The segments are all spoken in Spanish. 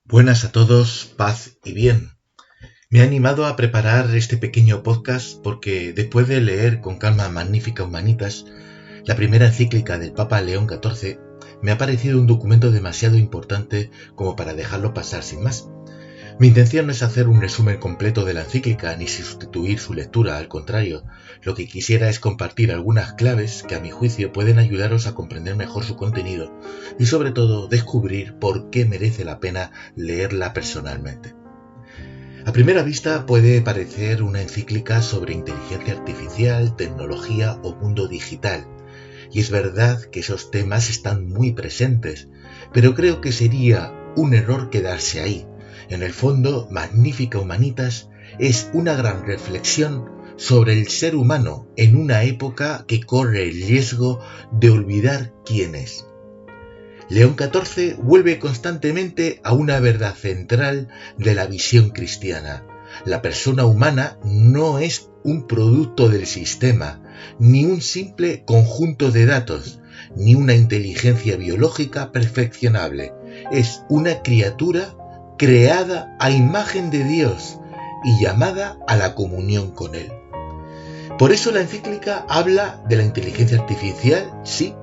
Buenas a todos, paz y bien. Me he animado a preparar este pequeño podcast porque después de leer con calma Magnifica Humanitas, la primera encíclica del Papa León XIV, me ha parecido un documento demasiado importante como para dejarlo pasar sin más. Mi intención no es hacer un resumen completo de la encíclica ni sustituir su lectura, al contrario, lo que quisiera es compartir algunas claves que a mi juicio pueden ayudaros a comprender mejor su contenido y sobre todo descubrir por qué merece la pena leerla personalmente. A primera vista puede parecer una encíclica sobre inteligencia artificial, tecnología o mundo digital, y es verdad que esos temas están muy presentes, pero creo que sería un error quedarse ahí. En el fondo, Magnifica Humanitas es una gran reflexión sobre el ser humano en una época que corre el riesgo de olvidar quién es. León XIV vuelve constantemente a una verdad central de la visión cristiana. La persona humana no es un producto del sistema, ni un simple conjunto de datos, ni una inteligencia biológica perfeccionable. Es una criatura creada a imagen de Dios y llamada a la comunión con Él. Por eso la encíclica habla de la inteligencia artificial, sí,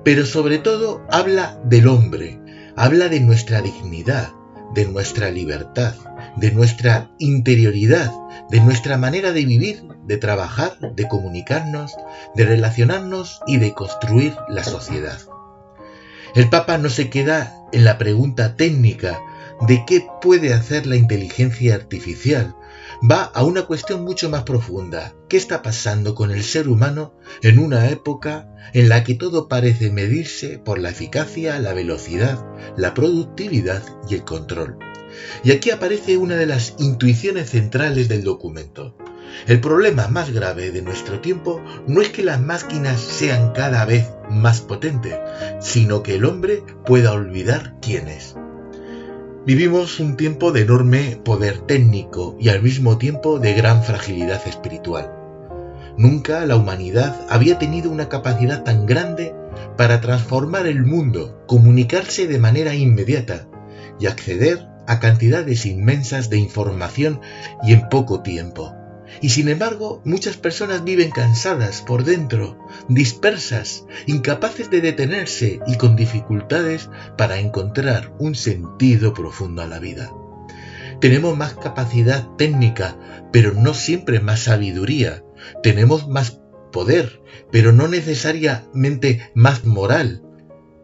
pero sobre todo habla del hombre, habla de nuestra dignidad, de nuestra libertad, de nuestra interioridad, de nuestra manera de vivir, de trabajar, de comunicarnos, de relacionarnos y de construir la sociedad. El Papa no se queda en la pregunta técnica de qué puede hacer la inteligencia artificial. Va a una cuestión mucho más profunda. ¿Qué está pasando con el ser humano en una época en la que todo parece medirse por la eficacia, la velocidad, la productividad y el control? Y aquí aparece una de las intuiciones centrales del documento. El problema más grave de nuestro tiempo no es que las máquinas sean cada vez más potentes, sino que el hombre pueda olvidar quién es. Vivimos un tiempo de enorme poder técnico y al mismo tiempo de gran fragilidad espiritual. Nunca la humanidad había tenido una capacidad tan grande para transformar el mundo, comunicarse de manera inmediata y acceder a cantidades inmensas de información y en poco tiempo. Y sin embargo, muchas personas viven cansadas por dentro, dispersas, incapaces de detenerse y con dificultades para encontrar un sentido profundo a la vida. Tenemos más capacidad técnica, pero no siempre más sabiduría. Tenemos más poder, pero no necesariamente más moral.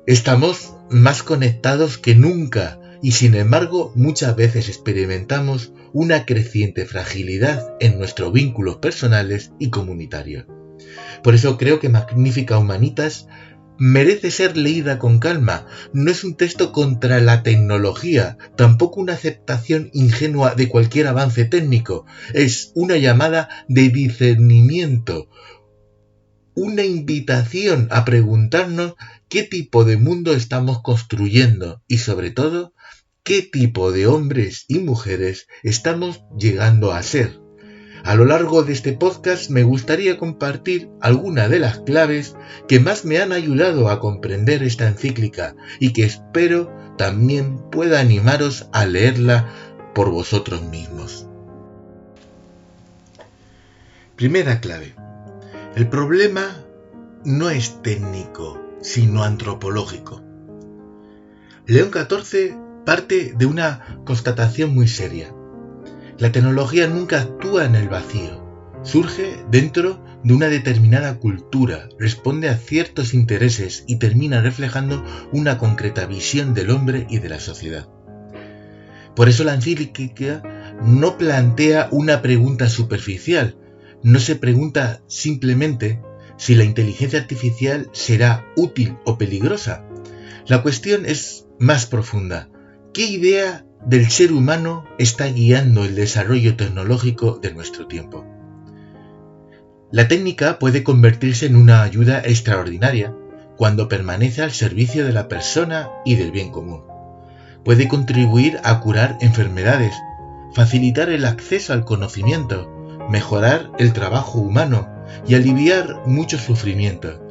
Estamos más conectados que nunca y sin embargo muchas veces experimentamos una creciente fragilidad en nuestros vínculos personales y comunitarios. Por eso creo que Magnifica Humanitas merece ser leída con calma. No es un texto contra la tecnología, tampoco una aceptación ingenua de cualquier avance técnico. Es una llamada de discernimiento, una invitación a preguntarnos qué tipo de mundo estamos construyendo y sobre todo, qué tipo de hombres y mujeres estamos llegando a ser. A lo largo de este podcast me gustaría compartir algunas de las claves que más me han ayudado a comprender esta encíclica y que espero también pueda animaros a leerla por vosotros mismos. Primera clave. El problema no es técnico, sino antropológico. León XIV parte de una constatación muy seria. La tecnología nunca actúa en el vacío, surge dentro de una determinada cultura, responde a ciertos intereses y termina reflejando una concreta visión del hombre y de la sociedad. Por eso la encíclica no plantea una pregunta superficial, no se pregunta simplemente si la inteligencia artificial será útil o peligrosa. La cuestión es más profunda. ¿Qué idea del ser humano está guiando el desarrollo tecnológico de nuestro tiempo? La técnica puede convertirse en una ayuda extraordinaria cuando permanece al servicio de la persona y del bien común. Puede contribuir a curar enfermedades, facilitar el acceso al conocimiento, mejorar el trabajo humano y aliviar mucho sufrimiento,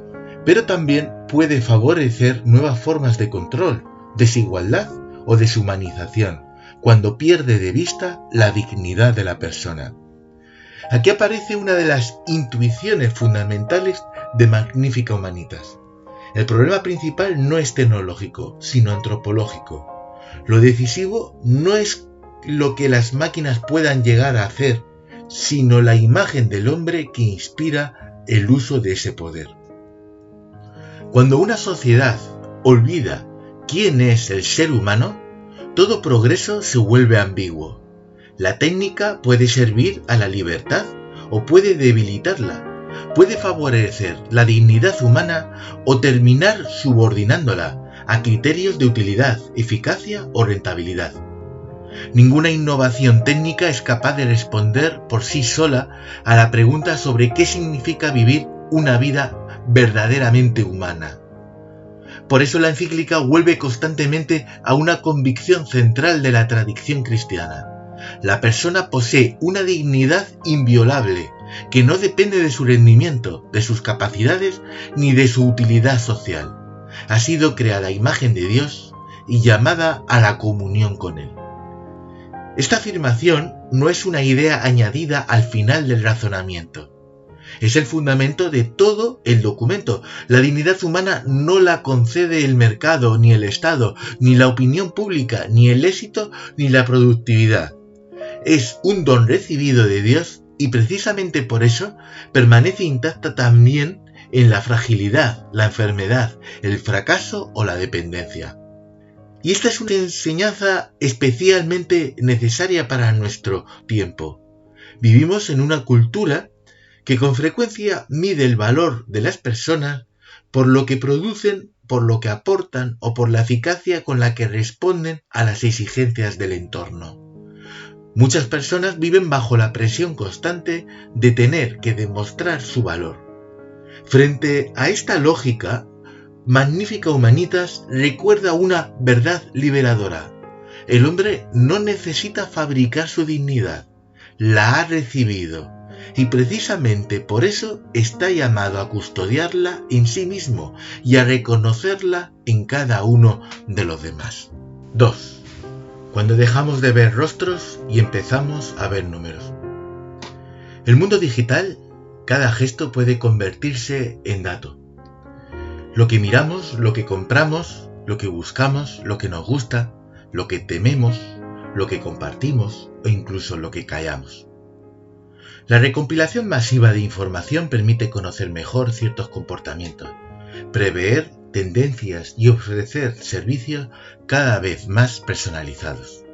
pero también puede favorecer nuevas formas de control, desigualdad o deshumanización, cuando pierde de vista la dignidad de la persona. Aquí aparece una de las intuiciones fundamentales de Magnifica Humanitas. El problema principal no es tecnológico, sino antropológico. Lo decisivo no es lo que las máquinas puedan llegar a hacer, sino la imagen del hombre que inspira el uso de ese poder. Cuando una sociedad olvida quién es el ser humano, todo progreso se vuelve ambiguo. La técnica puede servir a la libertad o puede debilitarla, puede favorecer la dignidad humana o terminar subordinándola a criterios de utilidad, eficacia o rentabilidad. Ninguna innovación técnica es capaz de responder por sí sola a la pregunta sobre qué significa vivir una vida verdaderamente humana. Por eso la encíclica vuelve constantemente a una convicción central de la tradición cristiana. La persona posee una dignidad inviolable que no depende de su rendimiento, de sus capacidades ni de su utilidad social. Ha sido creada a imagen de Dios y llamada a la comunión con Él. Esta afirmación no es una idea añadida al final del razonamiento. Es el fundamento de todo el documento. La dignidad humana no la concede el mercado, ni el Estado, ni la opinión pública, ni el éxito, ni la productividad. Es un don recibido de Dios y precisamente por eso permanece intacta también en la fragilidad, la enfermedad, el fracaso o la dependencia. Y esta es una enseñanza especialmente necesaria para nuestro tiempo. Vivimos en una cultura que con frecuencia mide el valor de las personas por lo que producen, por lo que aportan o por la eficacia con la que responden a las exigencias del entorno. Muchas personas viven bajo la presión constante de tener que demostrar su valor. Frente a esta lógica, Magnifica Humanitas recuerda una verdad liberadora. El hombre no necesita fabricar su dignidad, la ha recibido. Y precisamente por eso está llamado a custodiarla en sí mismo y a reconocerla en cada uno de los demás. 2. Cuando dejamos de ver rostros y empezamos a ver números. En el mundo digital, cada gesto puede convertirse en dato. Lo que miramos, lo que compramos, lo que buscamos, lo que nos gusta, lo que tememos, lo que compartimos o incluso lo que callamos. La recompilación masiva de información permite conocer mejor ciertos comportamientos, prever tendencias y ofrecer servicios cada vez más personalizados.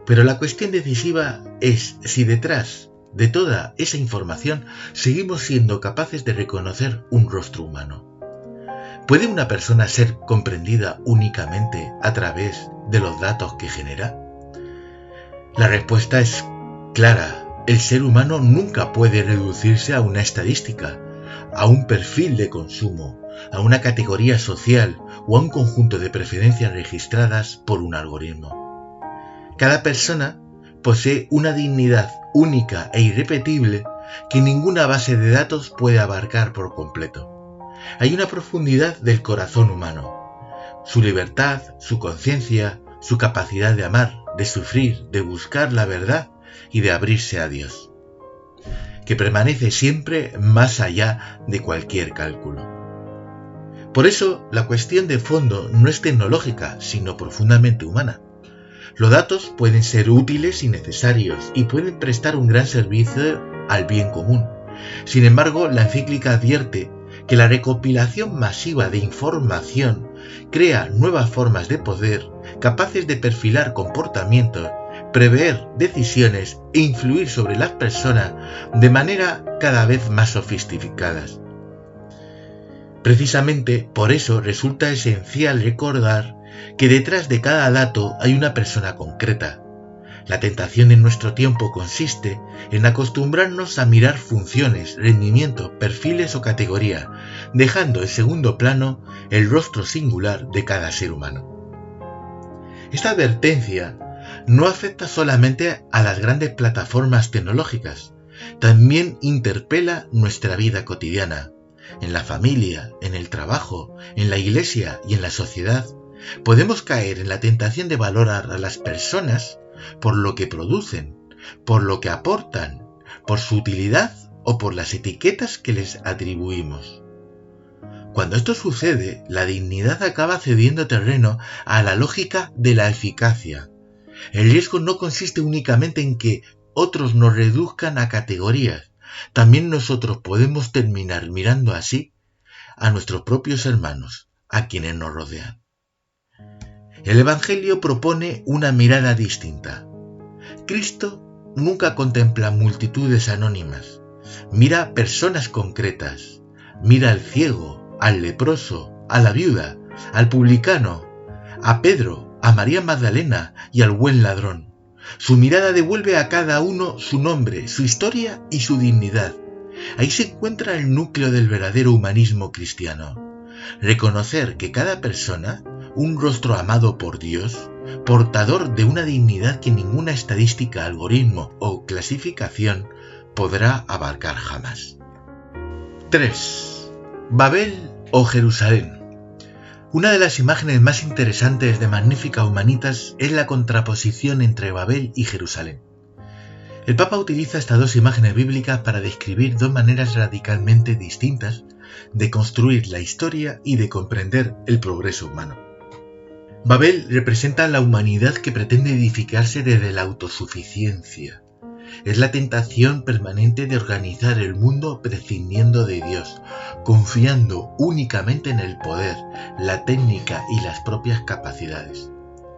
Pero la cuestión decisiva es si detrás de toda esa información seguimos siendo capaces de reconocer un rostro humano. ¿Puede una persona ser comprendida únicamente a través de los datos que genera? La respuesta es clara. El ser humano nunca puede reducirse a una estadística, a un perfil de consumo, a una categoría social o a un conjunto de preferencias registradas por un algoritmo. Cada persona posee una dignidad única e irrepetible que ninguna base de datos puede abarcar por completo. Hay una profundidad del corazón humano, su libertad, su conciencia, su capacidad de amar, de sufrir, de buscar la verdad y de abrirse a Dios, que permanece siempre más allá de cualquier cálculo. Por eso, la cuestión de fondo no es tecnológica, sino profundamente humana. Los datos pueden ser útiles y necesarios y pueden prestar un gran servicio al bien común. Sin embargo, la encíclica advierte que la recopilación masiva de información crea nuevas formas de poder capaces de perfilar comportamientos, prever decisiones e influir sobre las personas de manera cada vez más sofisticadas. Precisamente por eso resulta esencial recordar que detrás de cada dato hay una persona concreta. La tentación en nuestro tiempo consiste en acostumbrarnos a mirar funciones, rendimientos, perfiles o categorías, dejando en segundo plano el rostro singular de cada ser humano. Esta advertencia no afecta solamente a las grandes plataformas tecnológicas, también interpela nuestra vida cotidiana, en la familia, en el trabajo, en la iglesia y en la sociedad, Podemos caer en la tentación de valorar a las personas por lo que producen, por lo que aportan, por su utilidad o por las etiquetas que les atribuimos. Cuando esto sucede, la dignidad acaba cediendo terreno a la lógica de la eficacia. El riesgo no consiste únicamente en que otros nos reduzcan a categorías. También nosotros podemos terminar mirando así a nuestros propios hermanos, a quienes nos rodean. El Evangelio propone una mirada distinta. Cristo nunca contempla multitudes anónimas. Mira personas concretas. Mira al ciego, al leproso, a la viuda, al publicano, a Pedro, a María Magdalena y al buen ladrón. Su mirada devuelve a cada uno su nombre, su historia y su dignidad. Ahí se encuentra el núcleo del verdadero humanismo cristiano. Reconocer que cada persona, un rostro amado por Dios, portador de una dignidad que ninguna estadística, algoritmo o clasificación podrá abarcar jamás. 3. Babel o Jerusalén. Una de las imágenes más interesantes de Magnificat Humanitas es la contraposición entre Babel y Jerusalén. El Papa utiliza estas dos imágenes bíblicas para describir dos maneras radicalmente distintas de construir la historia y de comprender el progreso humano. Babel representa la humanidad que pretende edificarse desde la autosuficiencia. Es la tentación permanente de organizar el mundo prescindiendo de Dios, confiando únicamente en el poder, la técnica y las propias capacidades.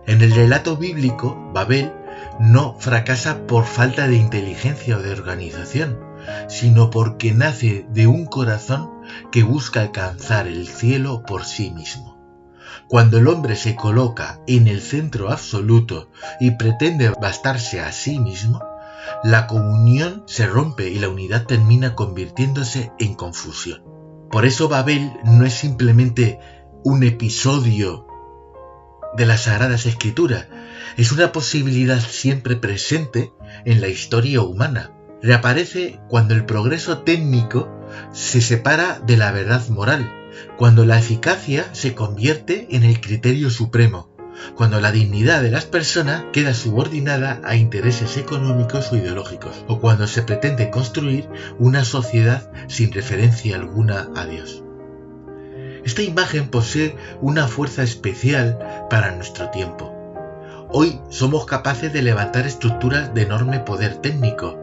En el relato bíblico, Babel no fracasa por falta de inteligencia o de organización, sino porque nace de un corazón que busca alcanzar el cielo por sí mismo. Cuando el hombre se coloca en el centro absoluto y pretende bastarse a sí mismo, la comunión se rompe y la unidad termina convirtiéndose en confusión. Por eso Babel no es simplemente un episodio de las Sagradas Escrituras, es una posibilidad siempre presente en la historia humana. Reaparece cuando el progreso técnico se separa de la verdad moral, cuando la eficacia se convierte en el criterio supremo, cuando la dignidad de las personas queda subordinada a intereses económicos o ideológicos, o cuando se pretende construir una sociedad sin referencia alguna a Dios. Esta imagen posee una fuerza especial para nuestro tiempo. Hoy somos capaces de levantar estructuras de enorme poder técnico,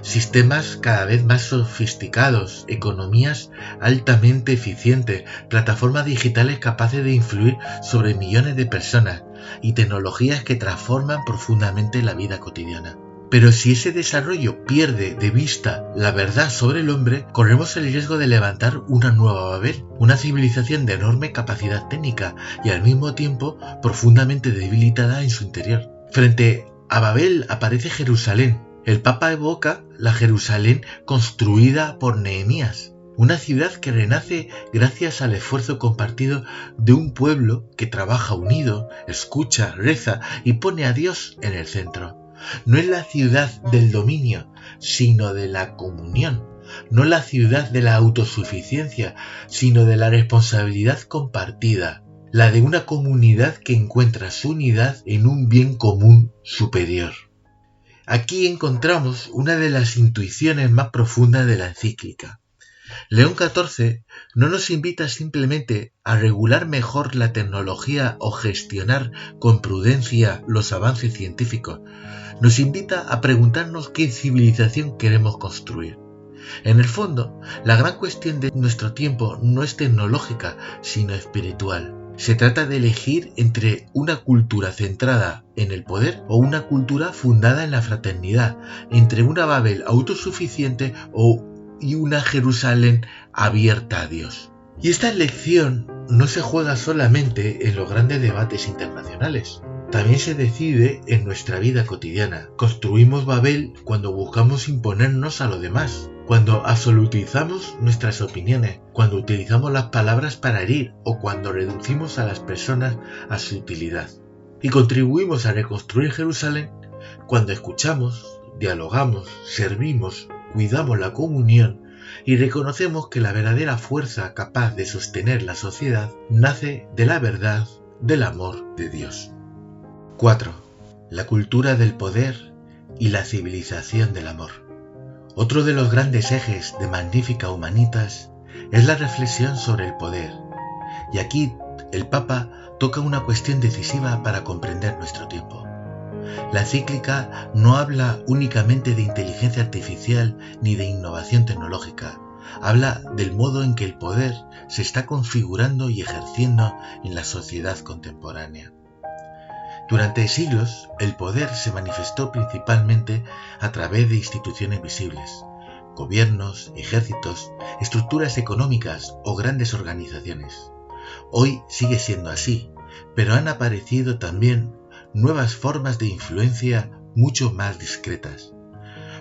sistemas cada vez más sofisticados, economías altamente eficientes, plataformas digitales capaces de influir sobre millones de personas y tecnologías que transforman profundamente la vida cotidiana. Pero si ese desarrollo pierde de vista la verdad sobre el hombre, corremos el riesgo de levantar una nueva Babel, una civilización de enorme capacidad técnica y al mismo tiempo profundamente debilitada en su interior. Frente a Babel aparece Jerusalén. El Papa evoca la Jerusalén construida por Nehemías, una ciudad que renace gracias al esfuerzo compartido de un pueblo que trabaja unido, escucha, reza y pone a Dios en el centro. No es la ciudad del dominio, sino de la comunión. No la ciudad de la autosuficiencia, sino de la responsabilidad compartida. La de una comunidad que encuentra su unidad en un bien común superior. Aquí encontramos una de las intuiciones más profundas de la encíclica. León XIV no nos invita simplemente a regular mejor la tecnología o gestionar con prudencia los avances científicos. Nos invita a preguntarnos qué civilización queremos construir. En el fondo, la gran cuestión de nuestro tiempo no es tecnológica, sino espiritual. Se trata de elegir entre una cultura centrada en el poder o una cultura fundada en la fraternidad, entre una Babel autosuficiente y una Jerusalén abierta a Dios. Y esta elección no se juega solamente en los grandes debates internacionales. También se decide en nuestra vida cotidiana. Construimos Babel cuando buscamos imponernos a los demás, cuando absolutizamos nuestras opiniones, cuando utilizamos las palabras para herir o cuando reducimos a las personas a su utilidad. Y contribuimos a reconstruir Jerusalén cuando escuchamos, dialogamos, servimos, cuidamos la comunión y reconocemos que la verdadera fuerza capaz de sostener la sociedad nace de la verdad, del amor de Dios. 4. La cultura del poder y la civilización del amor. Otro de los grandes ejes de Magnificat Humanitas es la reflexión sobre el poder, y aquí el Papa toca una cuestión decisiva para comprender nuestro tiempo. La encíclica no habla únicamente de inteligencia artificial ni de innovación tecnológica, habla del modo en que el poder se está configurando y ejerciendo en la sociedad contemporánea. Durante siglos, el poder se manifestó principalmente a través de instituciones visibles, gobiernos, ejércitos, estructuras económicas o grandes organizaciones. Hoy sigue siendo así, pero han aparecido también nuevas formas de influencia mucho más discretas.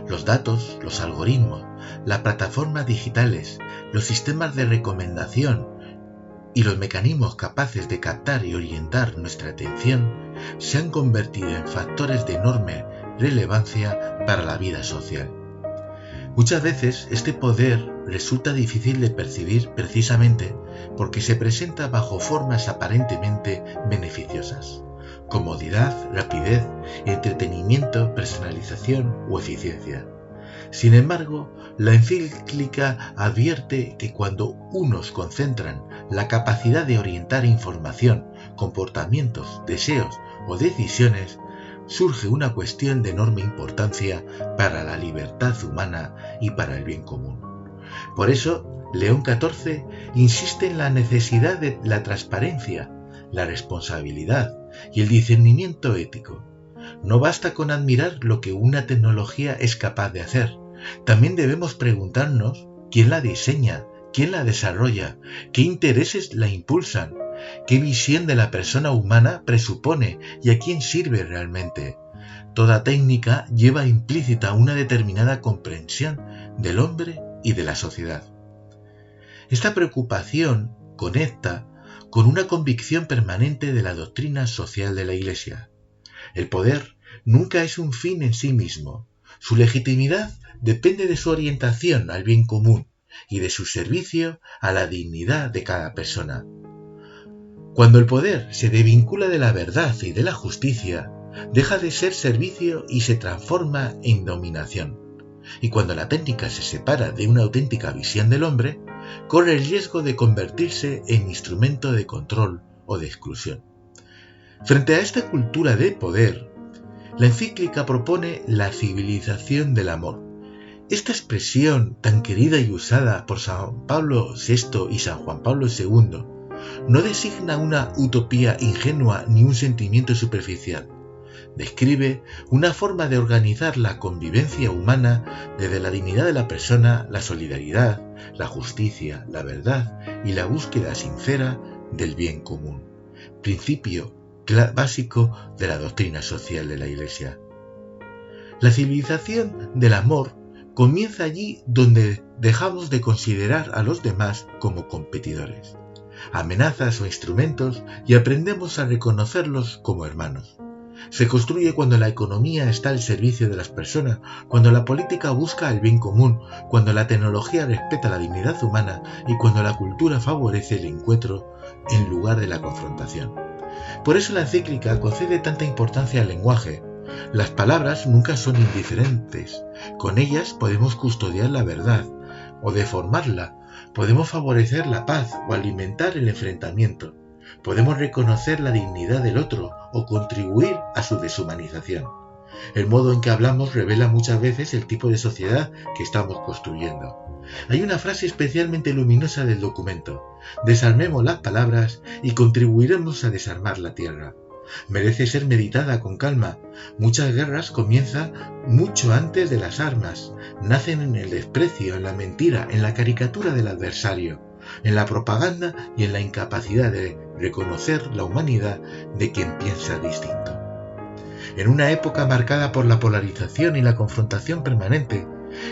Los datos, los algoritmos, las plataformas digitales, los sistemas de recomendación y los mecanismos capaces de captar y orientar nuestra atención se han convertido en factores de enorme relevancia para la vida social. Muchas veces este poder resulta difícil de percibir precisamente porque se presenta bajo formas aparentemente beneficiosas: comodidad, rapidez, entretenimiento, personalización o eficiencia. Sin embargo, la encíclica advierte que cuando unos concentran la capacidad de orientar información, comportamientos, deseos o decisiones, surge una cuestión de enorme importancia para la libertad humana y para el bien común. Por eso, León XIV insiste en la necesidad de la transparencia, la responsabilidad y el discernimiento ético. No basta con admirar lo que una tecnología es capaz de hacer. También debemos preguntarnos quién la diseña, quién la desarrolla, qué intereses la impulsan, qué visión de la persona humana presupone y a quién sirve realmente. Toda técnica lleva implícita una determinada comprensión del hombre y de la sociedad. Esta preocupación conecta con una convicción permanente de la doctrina social de la Iglesia. El poder nunca es un fin en sí mismo. Su legitimidad depende de su orientación al bien común y de su servicio a la dignidad de cada persona. Cuando el poder se desvincula de la verdad y de la justicia, deja de ser servicio y se transforma en dominación. Y cuando la técnica se separa de una auténtica visión del hombre, corre el riesgo de convertirse en instrumento de control o de exclusión. Frente a esta cultura de poder, la encíclica propone la civilización del amor. Esta expresión tan querida y usada por San Pablo VI y San Juan Pablo II no designa una utopía ingenua ni un sentimiento superficial. Describe una forma de organizar la convivencia humana desde la dignidad de la persona, la solidaridad, la justicia, la verdad y la búsqueda sincera del bien común, principio básico de la doctrina social de la Iglesia. La civilización del amor comienza allí donde dejamos de considerar a los demás como competidores, amenazas o instrumentos y aprendemos a reconocerlos como hermanos. Se construye cuando la economía está al servicio de las personas, cuando la política busca el bien común, cuando la tecnología respeta la dignidad humana y cuando la cultura favorece el encuentro en lugar de la confrontación. Por eso la encíclica concede tanta importancia al lenguaje. Las palabras nunca son indiferentes. Con ellas podemos custodiar la verdad o deformarla, podemos favorecer la paz o alimentar el enfrentamiento. Podemos reconocer la dignidad del otro o contribuir a su deshumanización. El modo en que hablamos revela muchas veces el tipo de sociedad que estamos construyendo. Hay una frase especialmente luminosa del documento: desarmemos las palabras y contribuiremos a desarmar la tierra. Merece ser meditada con calma. Muchas guerras comienzan mucho antes de las armas. Nacen en el desprecio, en la mentira, en la caricatura del adversario, en la propaganda y en la incapacidad de reconocer la humanidad de quien piensa distinto. En una época marcada por la polarización y la confrontación permanente,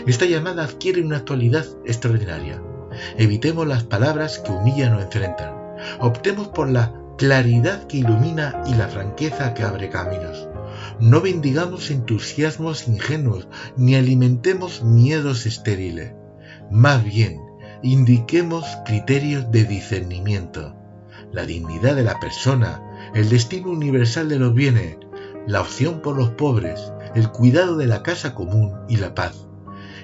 esta llamada adquiere una actualidad extraordinaria. Evitemos las palabras que humillan o enfrentan. Optemos por la claridad que ilumina y la franqueza que abre caminos. No bendigamos entusiasmos ingenuos ni alimentemos miedos estériles. Más bien, indiquemos criterios de discernimiento. La dignidad de la persona, el destino universal de los bienes, la opción por los pobres, el cuidado de la casa común y la paz,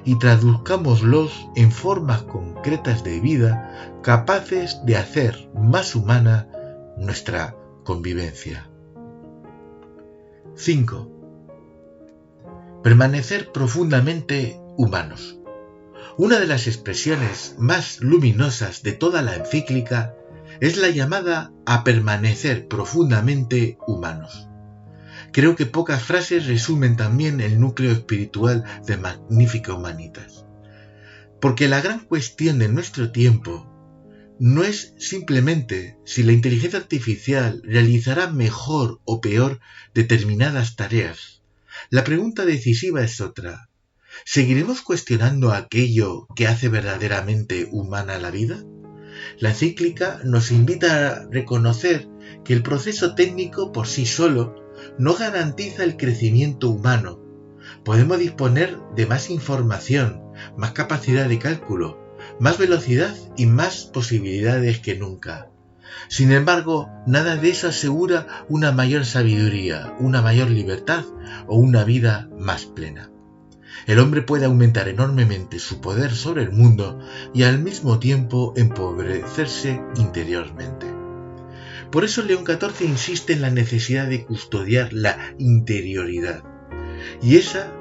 y traduzcámoslos en formas concretas de vida capaces de hacer más humana nuestra convivencia. 5. Permanecer profundamente humanos. Una de las expresiones más luminosas de toda la encíclica es la llamada a permanecer profundamente humanos. Creo que pocas frases resumen también el núcleo espiritual de Magnificat Humanitas. Porque la gran cuestión de nuestro tiempo no es simplemente si la inteligencia artificial realizará mejor o peor determinadas tareas. La pregunta decisiva es otra. ¿Seguiremos cuestionando aquello que hace verdaderamente humana la vida? La encíclica nos invita a reconocer que el proceso técnico por sí solo no garantiza el crecimiento humano. Podemos disponer de más información, más capacidad de cálculo, más velocidad y más posibilidades que nunca. Sin embargo, nada de eso asegura una mayor sabiduría, una mayor libertad o una vida más plena. El hombre puede aumentar enormemente su poder sobre el mundo y al mismo tiempo empobrecerse interiormente. Por eso León XIV insiste en la necesidad de custodiar la interioridad. Y esa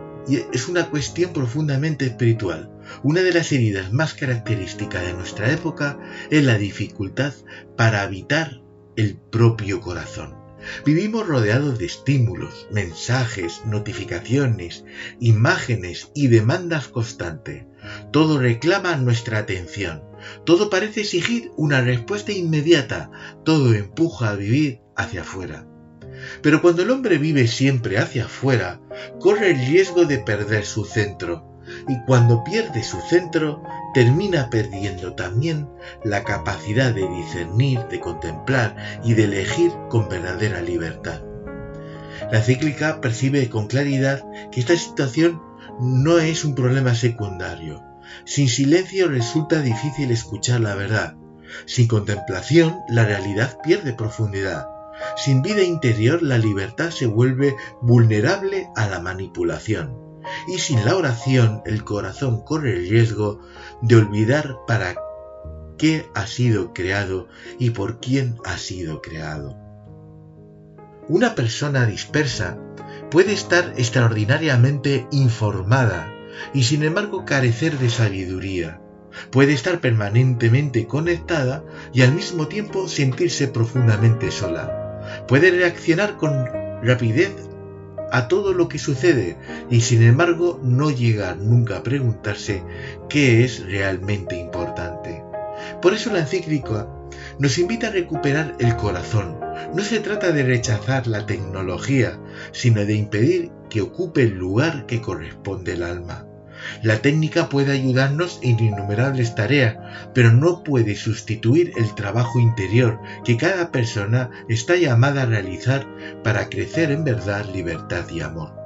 es una cuestión profundamente espiritual. Una de las heridas más características de nuestra época es la dificultad para habitar el propio corazón. Vivimos rodeados de estímulos, mensajes, notificaciones, imágenes y demandas constantes. Todo reclama nuestra atención. Todo parece exigir una respuesta inmediata. Todo empuja a vivir hacia afuera. Pero cuando el hombre vive siempre hacia afuera, corre el riesgo de perder su centro. Y cuando pierde su centro, termina perdiendo también la capacidad de discernir, de contemplar y de elegir con verdadera libertad. La encíclica percibe con claridad que esta situación no es un problema secundario. Sin silencio resulta difícil escuchar la verdad. Sin contemplación, la realidad pierde profundidad. Sin vida interior, la libertad se vuelve vulnerable a la manipulación. Y sin la oración, el corazón corre el riesgo de olvidar para qué ha sido creado y por quién ha sido creado. Una persona dispersa puede estar extraordinariamente informada y sin embargo carecer de sabiduría. Puede estar permanentemente conectada y al mismo tiempo sentirse profundamente sola. Puede reaccionar con rapidez a todo lo que sucede y sin embargo no llegar nunca a preguntarse qué es realmente importante. Por eso la encíclica nos invita a recuperar el corazón. No se trata de rechazar la tecnología, sino de impedir que ocupe el lugar que corresponde al alma. La técnica puede ayudarnos en innumerables tareas, pero no puede sustituir el trabajo interior que cada persona está llamada a realizar para crecer en verdad, libertad y amor.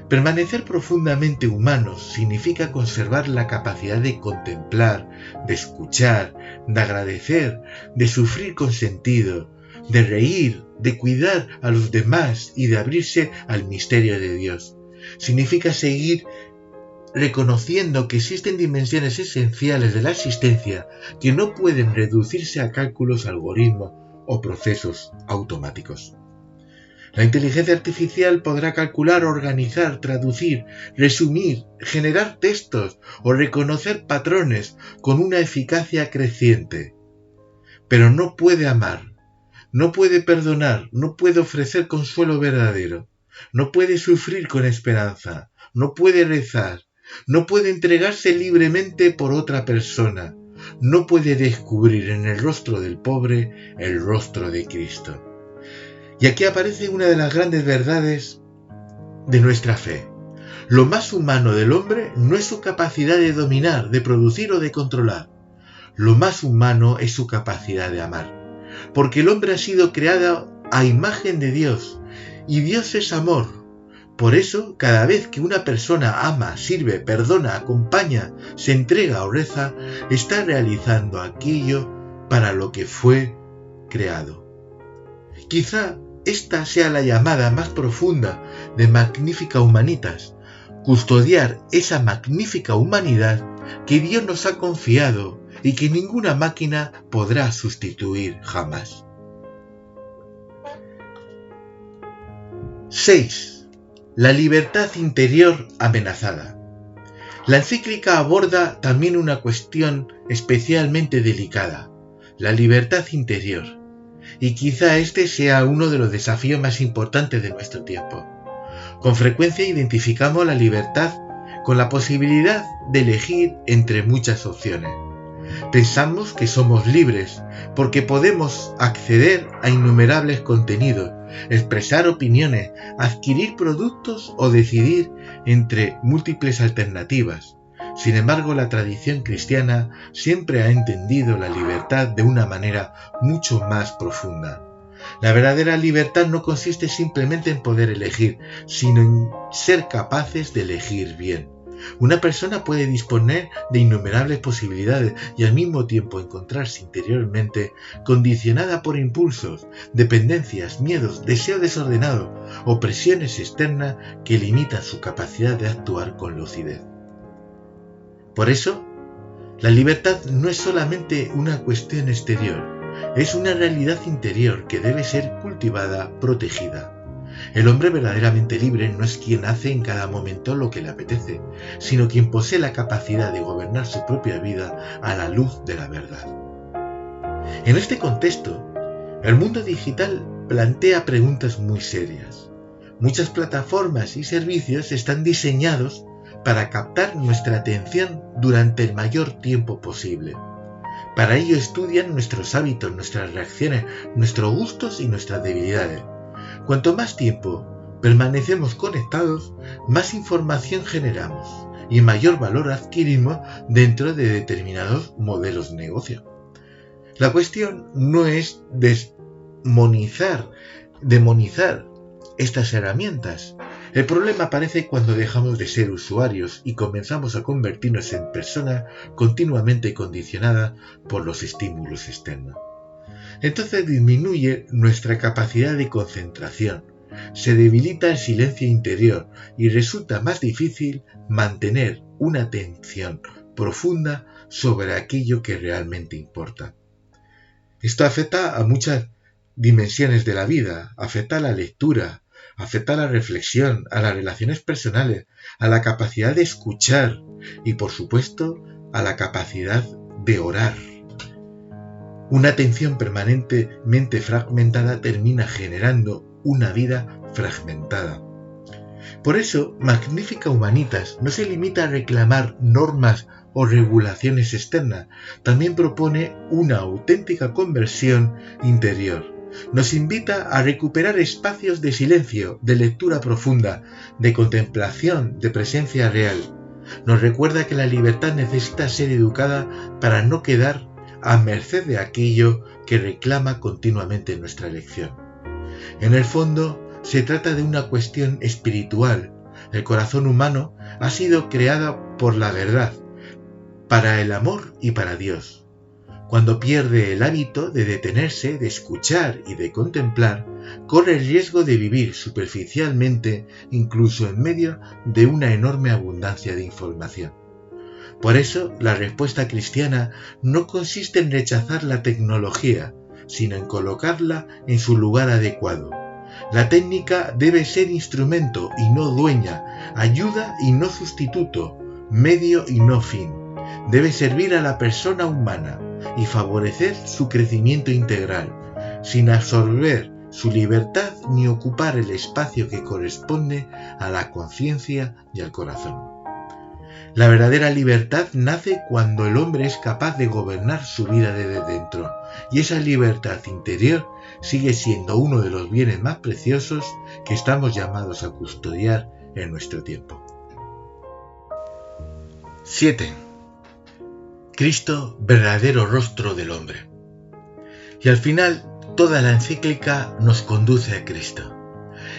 Permanecer profundamente humanos significa conservar la capacidad de contemplar, de escuchar, de agradecer, de sufrir con sentido, de reír, de cuidar a los demás y de abrirse al misterio de Dios. Significa seguir reconociendo que existen dimensiones esenciales de la existencia que no pueden reducirse a cálculos, algoritmos o procesos automáticos. La inteligencia artificial podrá calcular, organizar, traducir, resumir, generar textos o reconocer patrones con una eficacia creciente. Pero no puede amar, no puede perdonar, no puede ofrecer consuelo verdadero, no puede sufrir con esperanza, no puede rezar, no puede entregarse libremente por otra persona, no puede descubrir en el rostro del pobre el rostro de Cristo. Y aquí aparece una de las grandes verdades de nuestra fe. Lo más humano del hombre no es su capacidad de dominar, de producir o de controlar. Lo más humano es su capacidad de amar. Porque el hombre ha sido creado a imagen de Dios, y Dios es amor. Por eso, cada vez que una persona ama, sirve, perdona, acompaña, se entrega o reza, está realizando aquello para lo que fue creado. Quizá esta sea la llamada más profunda de Magnificat Humanitas, custodiar esa magnífica humanidad que Dios nos ha confiado y que ninguna máquina podrá sustituir jamás. 6. La libertad interior amenazada. La encíclica aborda también una cuestión especialmente delicada, la libertad interior, y quizá este sea uno de los desafíos más importantes de nuestro tiempo. Con frecuencia identificamos la libertad con la posibilidad de elegir entre muchas opciones. Pensamos que somos libres porque podemos acceder a innumerables contenidos, expresar opiniones, adquirir productos o decidir entre múltiples alternativas. Sin embargo, la tradición cristiana siempre ha entendido la libertad de una manera mucho más profunda. La verdadera libertad no consiste simplemente en poder elegir, sino en ser capaces de elegir bien. Una persona puede disponer de innumerables posibilidades y al mismo tiempo encontrarse interiormente condicionada por impulsos, dependencias, miedos, deseo desordenado o presiones externas que limitan su capacidad de actuar con lucidez. Por eso, la libertad no es solamente una cuestión exterior, es una realidad interior que debe ser cultivada, protegida. El hombre verdaderamente libre no es quien hace en cada momento lo que le apetece, sino quien posee la capacidad de gobernar su propia vida a la luz de la verdad. En este contexto, el mundo digital plantea preguntas muy serias. Muchas plataformas y servicios están diseñados para captar nuestra atención durante el mayor tiempo posible. Para ello estudian nuestros hábitos, nuestras reacciones, nuestros gustos y nuestras debilidades. Cuanto más tiempo permanecemos conectados, más información generamos y mayor valor adquirimos dentro de determinados modelos de negocio. La cuestión no es demonizar estas herramientas. El problema aparece cuando dejamos de ser usuarios y comenzamos a convertirnos en personas continuamente condicionadas por los estímulos externos. Entonces disminuye nuestra capacidad de concentración, se debilita el silencio interior y resulta más difícil mantener una atención profunda sobre aquello que realmente importa. Esto afecta a muchas dimensiones de la vida, afecta a la lectura, afecta a la reflexión, a las relaciones personales, a la capacidad de escuchar y, por supuesto, a la capacidad de orar. Una atención permanentemente fragmentada termina generando una vida fragmentada. Por eso, Magnificat Humanitas no se limita a reclamar normas o regulaciones externas, también propone una auténtica conversión interior. Nos invita a recuperar espacios de silencio, de lectura profunda, de contemplación, de presencia real. Nos recuerda que la libertad necesita ser educada para no quedar a merced de aquello que reclama continuamente nuestra elección. En el fondo, se trata de una cuestión espiritual. El corazón humano ha sido creado por la verdad, para el amor y para Dios. Cuando pierde el hábito de detenerse, de escuchar y de contemplar, corre el riesgo de vivir superficialmente, incluso en medio de una enorme abundancia de información. Por eso, la respuesta cristiana no consiste en rechazar la tecnología, sino en colocarla en su lugar adecuado. La técnica debe ser instrumento y no dueña, ayuda y no sustituto, medio y no fin. Debe servir a la persona humana y favorecer su crecimiento integral, sin absorber su libertad ni ocupar el espacio que corresponde a la conciencia y al corazón. La verdadera libertad nace cuando el hombre es capaz de gobernar su vida desde dentro, y esa libertad interior sigue siendo uno de los bienes más preciosos que estamos llamados a custodiar en nuestro tiempo. 7. Cristo, verdadero rostro del hombre. Y al final, toda la encíclica nos conduce a Cristo.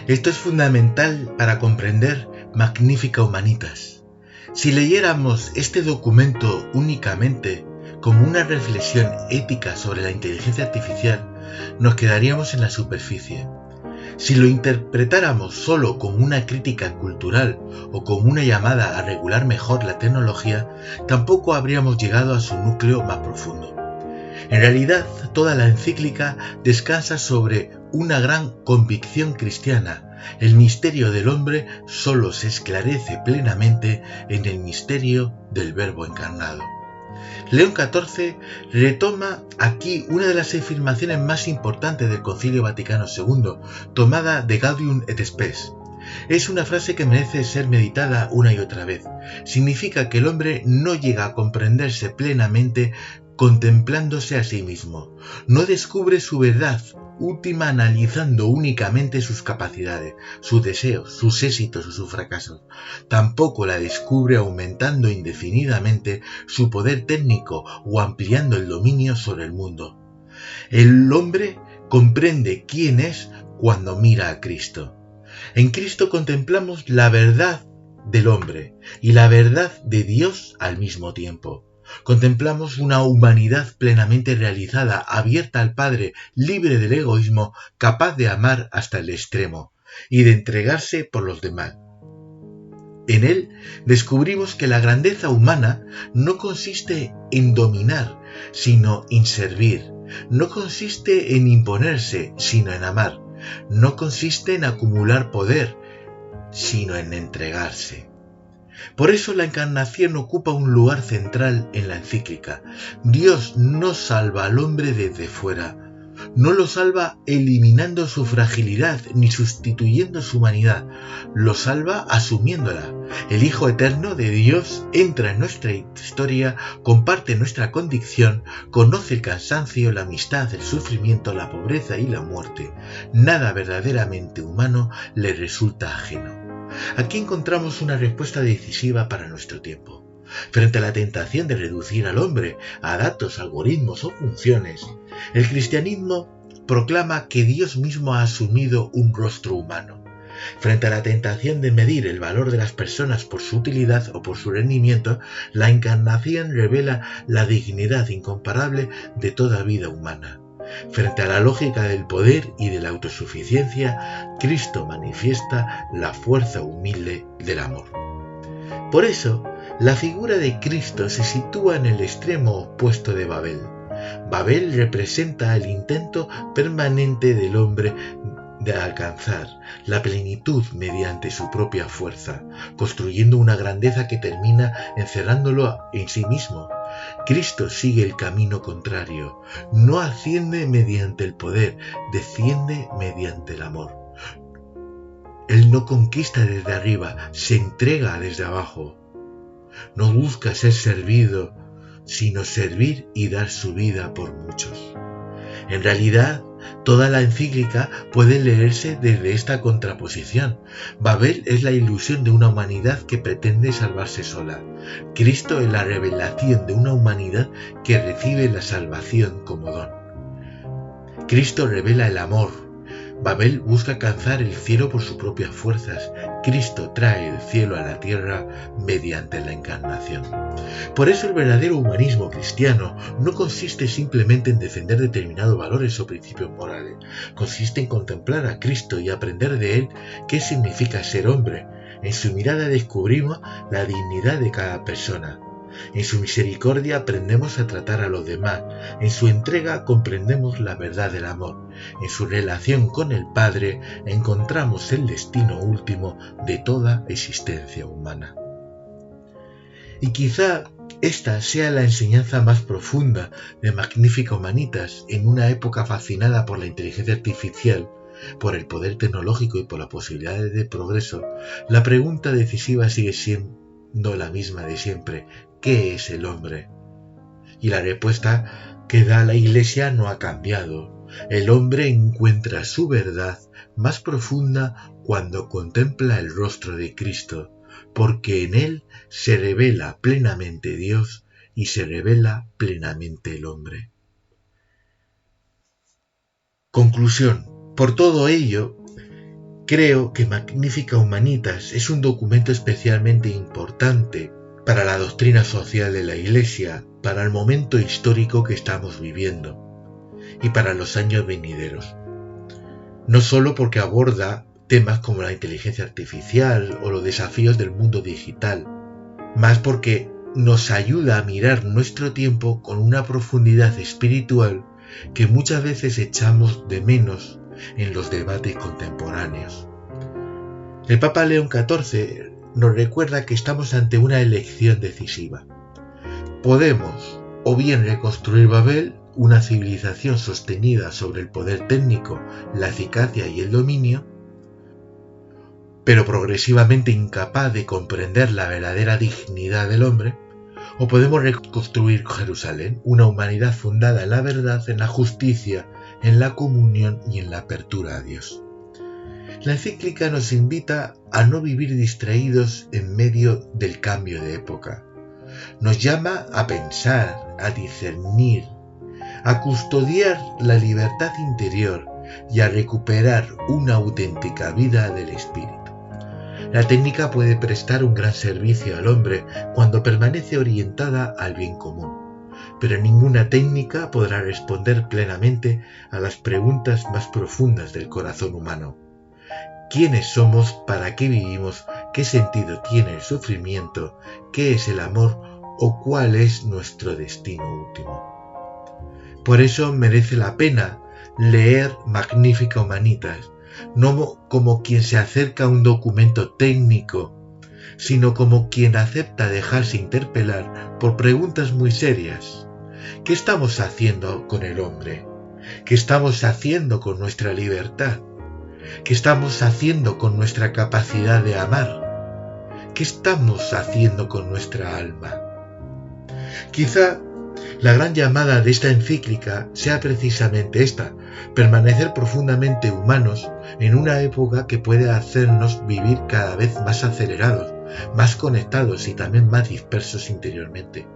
Esto es fundamental para comprender Magnificat Humanitas. Si leyéramos este documento únicamente como una reflexión ética sobre la inteligencia artificial, nos quedaríamos en la superficie. Si lo interpretáramos solo como una crítica cultural o como una llamada a regular mejor la tecnología, tampoco habríamos llegado a su núcleo más profundo. En realidad, toda la encíclica descansa sobre una gran convicción cristiana. El misterio del hombre solo se esclarece plenamente en el misterio del Verbo encarnado. León XIV retoma aquí una de las afirmaciones más importantes del Concilio Vaticano II, tomada de Gaudium et Spes. Es una frase que merece ser meditada una y otra vez. Significa que el hombre no llega a comprenderse plenamente contemplándose a sí mismo. No descubre su verdad última analizando únicamente sus capacidades, sus deseos, sus éxitos o sus fracasos. Tampoco la descubre aumentando indefinidamente su poder técnico o ampliando el dominio sobre el mundo. El hombre comprende quién es cuando mira a Cristo. En Cristo contemplamos la verdad del hombre y la verdad de Dios al mismo tiempo. Contemplamos una humanidad plenamente realizada, abierta al Padre, libre del egoísmo, capaz de amar hasta el extremo y de entregarse por los demás. En él descubrimos que la grandeza humana no consiste en dominar, sino en servir. No consiste en imponerse, sino en amar. No consiste en acumular poder, sino en entregarse. Por eso la encarnación ocupa un lugar central en la encíclica. Dios no salva al hombre desde fuera. No lo salva eliminando su fragilidad ni sustituyendo su humanidad. Lo salva asumiéndola. El Hijo Eterno de Dios entra en nuestra historia, comparte nuestra condición, conoce el cansancio, la amistad, el sufrimiento, la pobreza y la muerte. Nada verdaderamente humano le resulta ajeno. Aquí encontramos una respuesta decisiva para nuestro tiempo. Frente a la tentación de reducir al hombre a datos, algoritmos o funciones, el cristianismo proclama que Dios mismo ha asumido un rostro humano. Frente a la tentación de medir el valor de las personas por su utilidad o por su rendimiento, la encarnación revela la dignidad incomparable de toda vida humana. Frente a la lógica del poder y de la autosuficiencia, Cristo manifiesta la fuerza humilde del amor. Por eso, la figura de Cristo se sitúa en el extremo opuesto de Babel. Babel representa el intento permanente del hombre de alcanzar la plenitud mediante su propia fuerza, construyendo una grandeza que termina encerrándolo en sí mismo. Cristo sigue el camino contrario, no asciende mediante el poder, desciende mediante el amor. Él no conquista desde arriba, se entrega desde abajo. No busca ser servido, sino servir y dar su vida por muchos. En realidad, toda la encíclica puede leerse desde esta contraposición. Babel es la ilusión de una humanidad que pretende salvarse sola. Cristo es la revelación de una humanidad que recibe la salvación como don. Cristo revela el amor. Babel busca alcanzar el cielo por sus propias fuerzas. Cristo trae el cielo a la tierra mediante la encarnación. Por eso el verdadero humanismo cristiano no consiste simplemente en defender determinados valores o principios morales. Consiste en contemplar a Cristo y aprender de él qué significa ser hombre. En su mirada descubrimos la dignidad de cada persona. En su misericordia aprendemos a tratar a los demás. En su entrega comprendemos la verdad del amor. En su relación con el Padre encontramos el destino último de toda existencia humana. Y quizá esta sea la enseñanza más profunda de Magnifica Humanitas en una época fascinada por la inteligencia artificial, por el poder tecnológico y por las posibilidades de progreso. La pregunta decisiva sigue siendo la misma de siempre: ¿qué es el hombre? Y la respuesta que da la Iglesia no ha cambiado. El hombre encuentra su verdad más profunda cuando contempla el rostro de Cristo, porque en él se revela plenamente Dios y se revela plenamente el hombre. Conclusión. Por todo ello, creo que Magnifica Humanitas es un documento especialmente importante para la doctrina social de la Iglesia, para el momento histórico que estamos viviendo. y para los años venideros. No solo porque aborda temas como la inteligencia artificial o los desafíos del mundo digital, más porque nos ayuda a mirar nuestro tiempo con una profundidad espiritual que muchas veces echamos de menos en los debates contemporáneos. El Papa León XIV nos recuerda que estamos ante una elección decisiva. Podemos o bien reconstruir Babel, una civilización sostenida sobre el poder técnico, la eficacia y el dominio, pero progresivamente incapaz de comprender la verdadera dignidad del hombre, o podemos reconstruir Jerusalén, una humanidad fundada en la verdad, en la justicia, en la comunión y en la apertura a Dios. La encíclica nos invita a no vivir distraídos en medio del cambio de época. Nos llama a pensar, a discernir, a custodiar la libertad interior y a recuperar una auténtica vida del espíritu. La técnica puede prestar un gran servicio al hombre cuando permanece orientada al bien común, pero ninguna técnica podrá responder plenamente a las preguntas más profundas del corazón humano. ¿Quiénes somos? ¿Para qué vivimos? ¿Qué sentido tiene el sufrimiento? ¿Qué es el amor? ¿O cuál es nuestro destino último? Por eso merece la pena leer Magnificat Humanitas, no como quien se acerca a un documento técnico, sino como quien acepta dejarse interpelar por preguntas muy serias. ¿Qué estamos haciendo con el hombre? ¿Qué estamos haciendo con nuestra libertad? ¿Qué estamos haciendo con nuestra capacidad de amar? ¿Qué estamos haciendo con nuestra alma? Quizá la gran llamada de esta encíclica sea precisamente esta: permanecer profundamente humanos en una época que puede hacernos vivir cada vez más acelerados, más conectados y también más dispersos interiormente.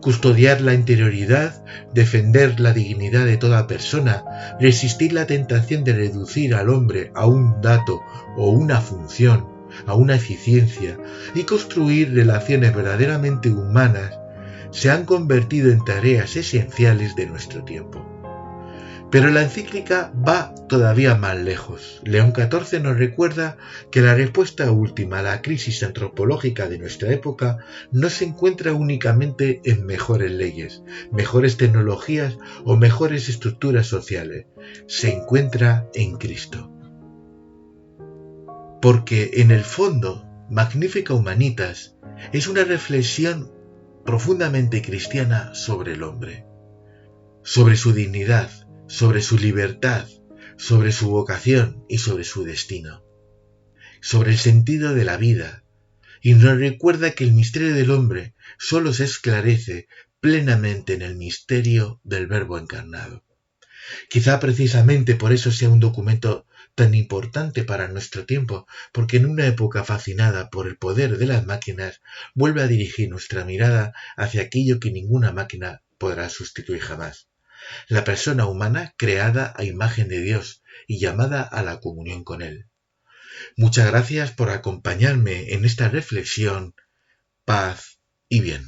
Custodiar la interioridad, defender la dignidad de toda persona, resistir la tentación de reducir al hombre a un dato o una función, a una eficiencia, y construir relaciones verdaderamente humanas se han convertido en tareas esenciales de nuestro tiempo. Pero la encíclica va todavía más lejos. León XIV nos recuerda que la respuesta última a la crisis antropológica de nuestra época no se encuentra únicamente en mejores leyes, mejores tecnologías o mejores estructuras sociales. Se encuentra en Cristo. Porque en el fondo, Magnificat Humanitas es una reflexión profundamente cristiana sobre el hombre, sobre su dignidad, sobre su libertad, sobre su vocación y sobre su destino, sobre el sentido de la vida, y nos recuerda que el misterio del hombre solo se esclarece plenamente en el misterio del Verbo encarnado. Quizá precisamente por eso sea un documento tan importante para nuestro tiempo, porque en una época fascinada por el poder de las máquinas, vuelve a dirigir nuestra mirada hacia aquello que ninguna máquina podrá sustituir jamás: la persona humana creada a imagen de Dios y llamada a la comunión con Él. Muchas gracias por acompañarme en esta reflexión. Paz y bien.